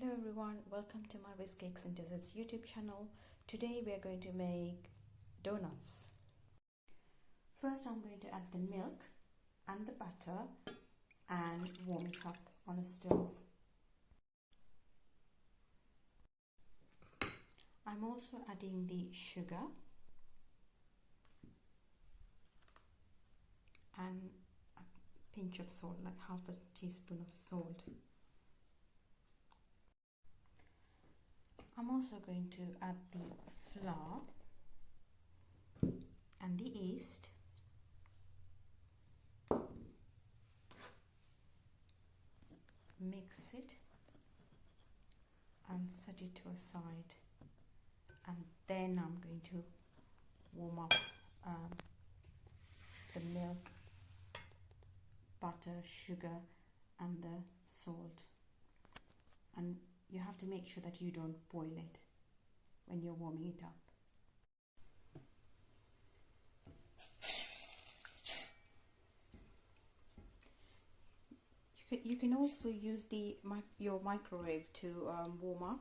Hello everyone, welcome to Marvi's Cakes and Desserts YouTube channel. Today we are going to make donuts. First I'm going to add the milk and the butter and warm it up on a stove. I'm also adding the sugar and a pinch of salt, like half a teaspoon of salt. I'm also going to add the flour and the yeast, mix it and set it to a side, and then I'm going to warm up the milk, butter, sugar and the salt, and you have to make sure that you don't boil it when you're warming it up. You can also use your microwave to warm up.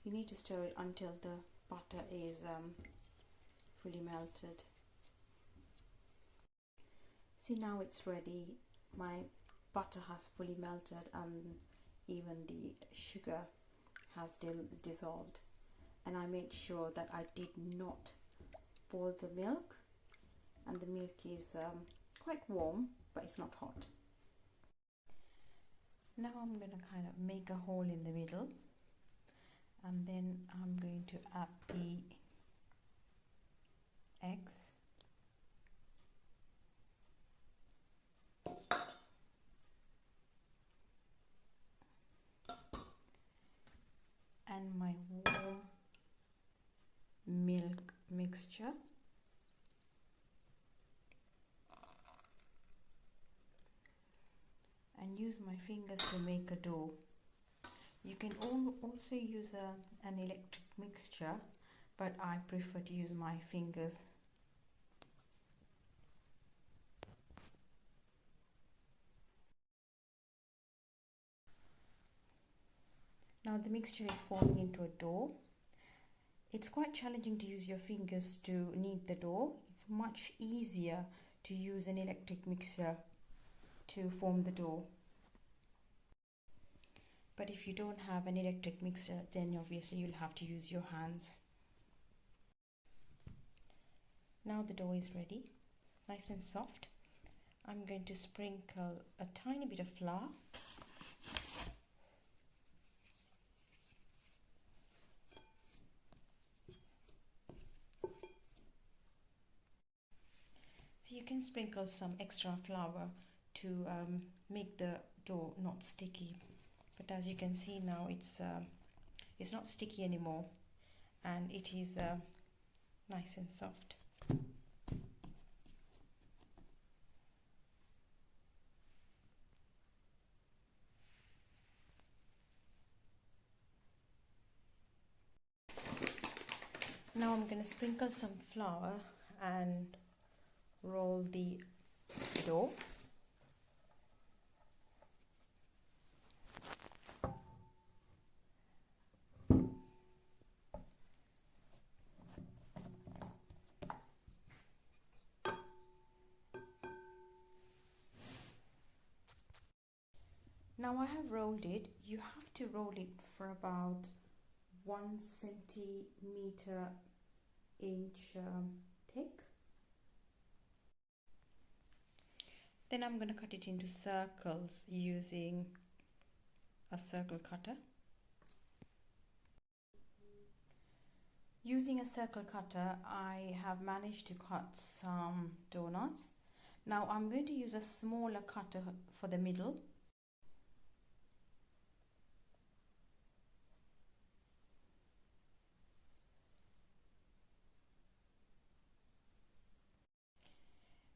You need to stir it until the butter is fully melted. See, now it's ready. My butter has fully melted and even the sugar has dissolved, and I made sure that I did not boil the milk, and the milk is quite warm but it's not hot. Now I'm going to kind of make a hole in the middle, and then I'm going to add the eggs, and my warm milk mixture, and use my fingers to make a dough. You can also use an electric mixture, but I prefer to use my fingers. Now the mixture is forming into a dough. It's quite challenging to use your fingers to knead the dough. It's much easier to use an electric mixer to form the dough. But if you don't have an electric mixer, then obviously you'll have to use your hands. Now the dough is ready, nice and soft. I'm going to sprinkle a tiny bit of flour. So you can sprinkle some extra flour to make the dough not sticky. But as you can see now, it's not sticky anymore, and it is nice and soft. Now I'm going to sprinkle some flour and roll the dough. Now I have rolled it. You have to roll it for about 1 centimeter inch thick. Then I'm going to cut it into circles using a circle cutter. Using a circle cutter, I have managed to cut some donuts. Now I'm going to use a smaller cutter for the middle.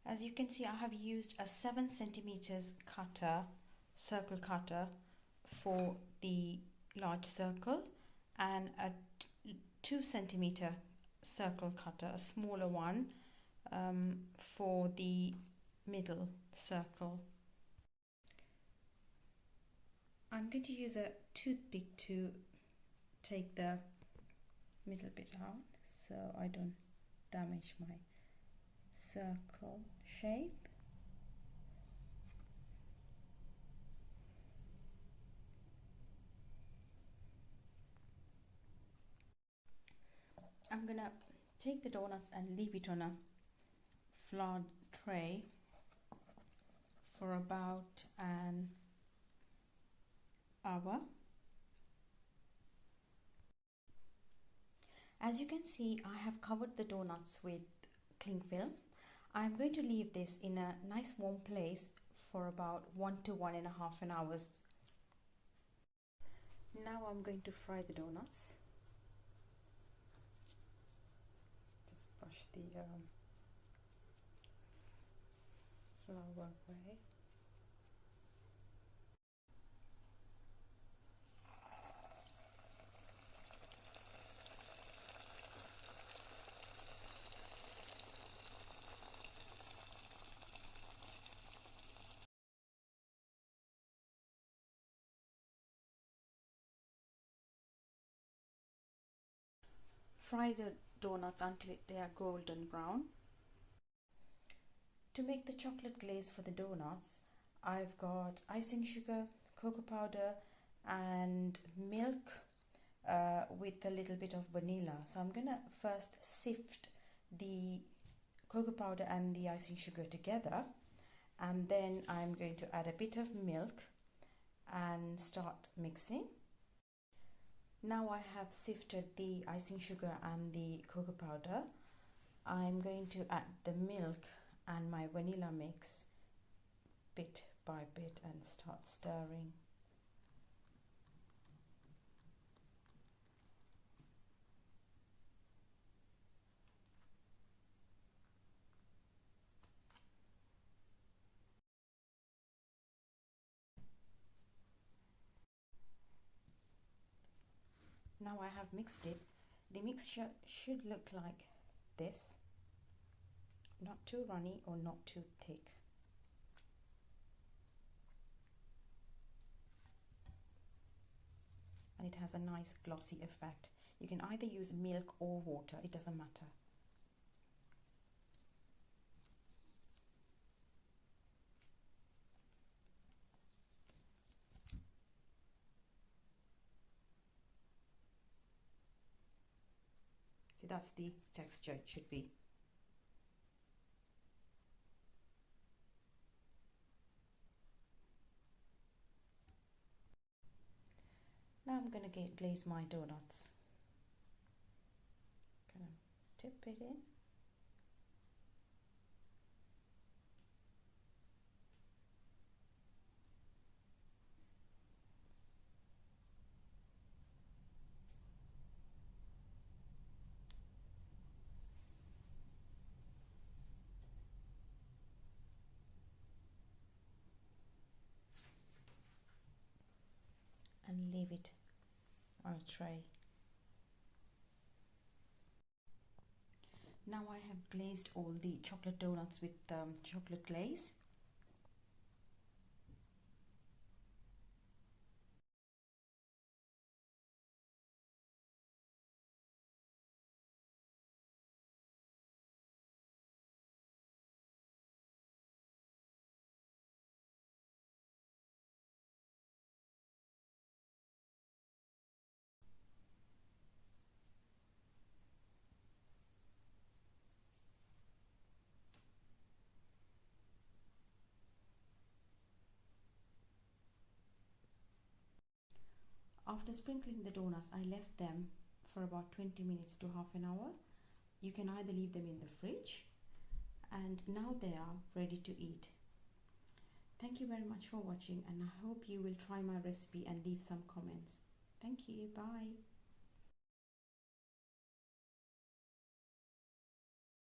As you can see, I have used a 7 centimeters cutter, circle cutter, for the large circle, and a 2 centimeter circle cutter, a smaller one, for the middle circle. I'm going to use a toothpick to take the middle bit out so I don't damage my circle shape. I'm gonna take the donuts and leave it on a flat tray for about an hour. As you can see, I have covered the donuts with cling film. I'm going to leave this in a nice warm place for about 1 to 1.5 hours. Now I'm going to fry the donuts. Just brush the flour away. Fry the donuts until they are golden brown. To make the chocolate glaze for the donuts, I've got icing sugar, cocoa powder and milk with a little bit of vanilla. So I'm gonna first sift the cocoa powder and the icing sugar together, and then I'm going to add a bit of milk and start mixing. Now I have sifted the icing sugar and the cocoa powder. I'm going to add the milk and my vanilla mix bit by bit and start stirring. Now I have mixed it. The mixture should look like this, not too runny or not too thick. And it has a nice glossy effect. You can either use milk or water, it doesn't matter. See, that's the texture it should be. Now I'm going to glaze my donuts. Gonna dip it in. And leave it on a tray. Now I have glazed all the chocolate donuts with chocolate glaze. After sprinkling the donuts, I left them for about 20 minutes to half an hour. You can either leave them in the fridge, and now they are ready to eat. Thank you very much for watching, and I hope you will try my recipe and leave some comments. Thank you. Bye.